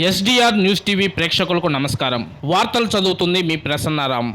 SDR news TV ప్రేక్షకులకు నమస్కారం. వార్తలు చదువుతుంది మీ ప్రసన్నారాం.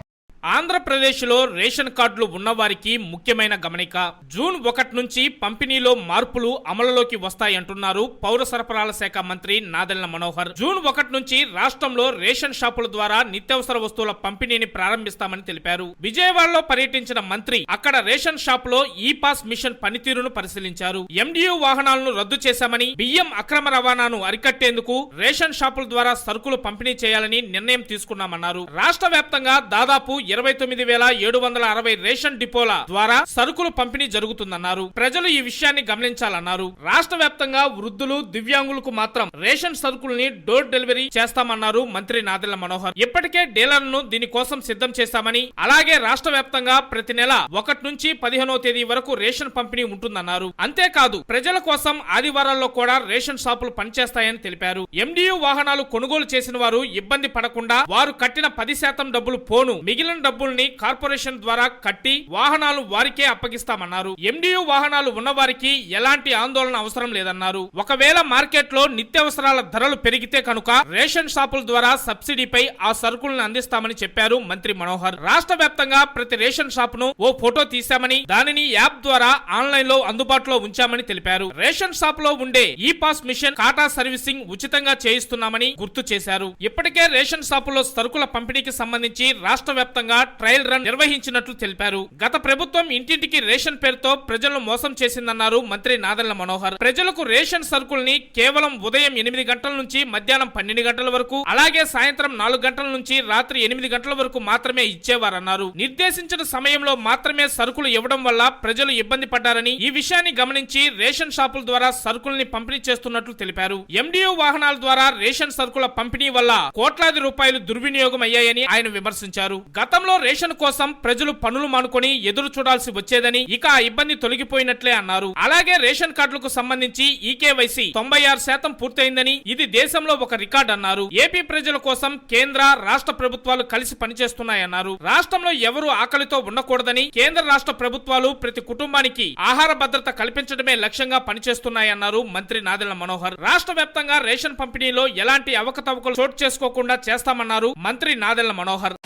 ఆంధ్రప్రదేశ్లో రేషన్ కార్డులు ఉన్నవారికి ముఖ్యమైన గమనిక. జూన్ 1 నుంచి పంపిణీలో మార్పులు అమలులోకి వస్తాయంటున్నారు పౌర సరఫరాల శాఖ మంత్రి నాదెళ్ల మనోహర్. జూన్ 1 నుంచి రాష్ట్రంలో రేషన్ షాపుల ద్వారా నిత్యావసర వస్తువుల పంపిణీని ప్రారంభిస్తామని తెలిపారు. విజయవాడలో పర్యటించిన మంత్రి అక్కడ రేషన్ షాపులో ఈ పాస్ మిషన్ పనితీరును పరిశీలించారు. MDU వాహనాలను రద్దు చేశామని, బియ్యం అక్రమ రవాణాను అరికట్టేందుకు రేషన్ షాపుల ద్వారా సరుకులు పంపిణీ చేయాలని నిర్ణయం తీసుకున్నామన్నారు. రాష్ట్ర వ్యాప్తంగా దాదాపు 29,760 రేషన్ డిపోల ద్వారా సరుకులు పంపిణీ జరుగుతుందన్నారు. ప్రజలు ఈ విషయాన్ని గమనించాలన్నారు. రాష్ట్ర వ్యాప్తంగా వృద్ధులు, దివ్యాంగులకు మాత్రం రేషన్ సరుకుల్ని డోర్ డెలివరీ చేస్తామన్నారు మంత్రి నాదెళ్ల మనోహర్. ఇప్పటికే డీలర్లను దీనికోసం సిద్ధం చేశామని, అలాగే రాష్ట్ర వ్యాప్తంగా ప్రతి నెల 1 నుంచి 15వ తేదీ వరకు రేషన్ పంపిణీ ఉంటుందన్నారు. అంతేకాదు ప్రజల కోసం ఆదివారాల్లో కూడా రేషన్ షాపులు పనిచేస్తాయని తెలిపారు. MDU వాహనాలు కొనుగోలు చేసిన వారు ఇబ్బంది పడకుండా వారు కట్టిన 10% డబ్బులు పోను, మిగిలిన డబ్బుల్ని కార్పొరేషన్ ద్వారా కట్టి వాహనాలు వారికే అప్పగిస్తామన్నారు. MDU వాహనాలు ఉన్నవారికి ఎలాంటి ఆందోళన అవసరం లేదన్నారు. ఒకవేళ మార్కెట్ లో నిత్యావసరాల ధరలు పెరిగితే కనుక రేషన్ షాపుల ద్వారా సబ్సిడీపై ఆ సరుకులను అందిస్తామని చెప్పారు మంత్రి మనోహర్. రాష్ట్ర వ్యాప్తంగా ప్రతి రేషన్ షాప్ ను ఓ ఫోటో తీశామని, దానిని యాప్ ద్వారా ఆన్లైన్ లో అందుబాటులో ఉంచామని తెలిపారు. రేషన్ షాప్ లో ఉండే ఈ పాస్ మిషన్ కాటా సర్వీసింగ్ ఉచితంగా చేయిస్తున్నామని గుర్తు చేశారు. ఇప్పటికే రేషన్ షాపుల్లో సరుకుల పంపిణీకి సంబంధించి రాష్ట్ర వ్యాప్తంగా ట్రయల్ రన్ నిర్వహించినట్లు తెలిపారు. గత ప్రభుత్వం ఇంటింటికి రేషన్ పేరుతో ప్రజలను మోసం చేసిందన్నారు మంత్రి నాదెళ్ల మనోహర్. ప్రజలకు రేషన్ సరుకుల్ని కేవలం ఉదయం 8 గంటల నుంచి మధ్యాహ్నం 12 గంటల వరకు, అలాగే సాయంత్రం 4 గంటల నుంచి రాత్రి 8 గంటల వరకు మాత్రమే ఇచ్చేవారన్నారు. నిర్దేశించిన సమయంలో మాత్రమే సరుకులు ఇవ్వడం వల్ల ప్రజలు ఇబ్బంది పడ్డారని, ఈ విషయాన్ని గమనించి రేషన్ షాపుల ద్వారా సరుకుల్ని పంపిణీ చేస్తున్నట్లు తెలిపారు. MDU వాహనాల ద్వారా రేషన్ సరుకుల పంపిణీ వల్ల కోట్లాది రూపాయలు దుర్వినియోగం అయ్యాయని ఆయన విమర్శించారు. గతంలో రేషన్ కోసం ప్రజలు పనులు మానుకొని ఎదురు చూడాల్సి వచ్చేదని, ఇక ఆ ఇబ్బంది తొలగిపోయినట్లే అన్నారు. అలాగే రేషన్ కార్డులకు సంబంధించి ఈకేవైసీ 96% పూర్తయిందని, ఇది దేశంలో ఒక రికార్డ్ అన్నారు. ఏపీ ప్రజల కోసం కేంద్ర, రాష్ట్ర ప్రభుత్వాలు కలిసి పనిచేస్తున్నాయన్నారు. రాష్ట్రంలో ఎవరు ఆకలితో ఉండకూడదని, కేంద్ర రాష్ట్ర ప్రభుత్వాలు ప్రతి కుటుంబానికి ఆహార భద్రత కల్పించడమే లక్ష్యంగా పనిచేస్తున్నాయన్నారు మంత్రి నాదెళ్ల మనోహర్. రాష్ట్ర వ్యాప్తంగా రేషన్ పంపిణీలో ఎలాంటి అవకతవకలు చోటు చేసుకోకుండా చేస్తామన్నారు మంత్రి నాదెళ్ల మనోహర్.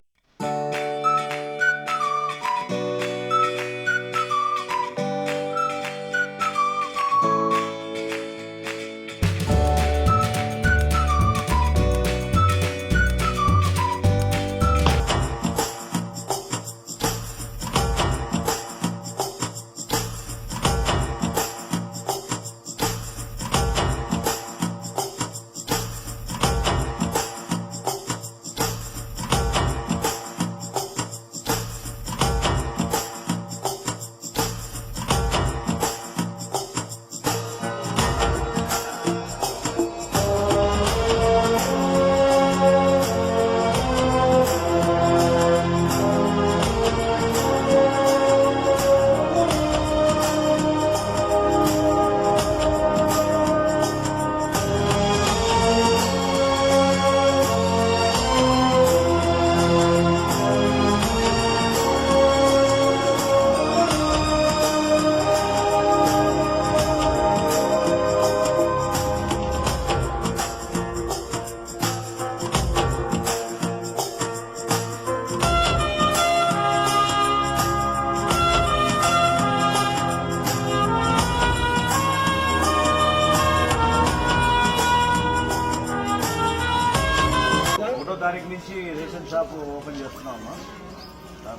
తారీఖు నుంచి రేషన్ షాప్ ఓపెన్ చేస్తున్నామమ్మా.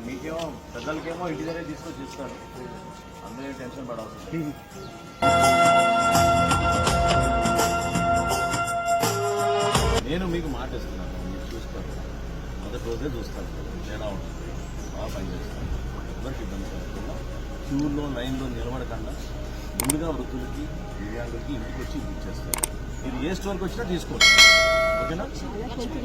మీకేమో పెద్దలకేమో ఇంటి దగ్గర తీసుకొని ఇస్తారు, అందరూ టెన్షన్ పడవలసింది. నేను మీకు మాట ఇస్తున్నాను, మీరు చూస్తారు, మొదటి రోజే చూస్తాను, తేడా ఉంటుంది, బాగా పనిచేస్తాను, ఎవరికి ఇబ్బంది పడకుండా క్యూలో లైన్లో నిలబడకుండా ముందుగా వృద్ధులకి, దివ్యాంగులకి ఇంటికి వచ్చి ఇచ్చేస్తారు. మీరు ఏ స్టోర్కి వచ్చినా తీసుకోండి, ఓకేనా?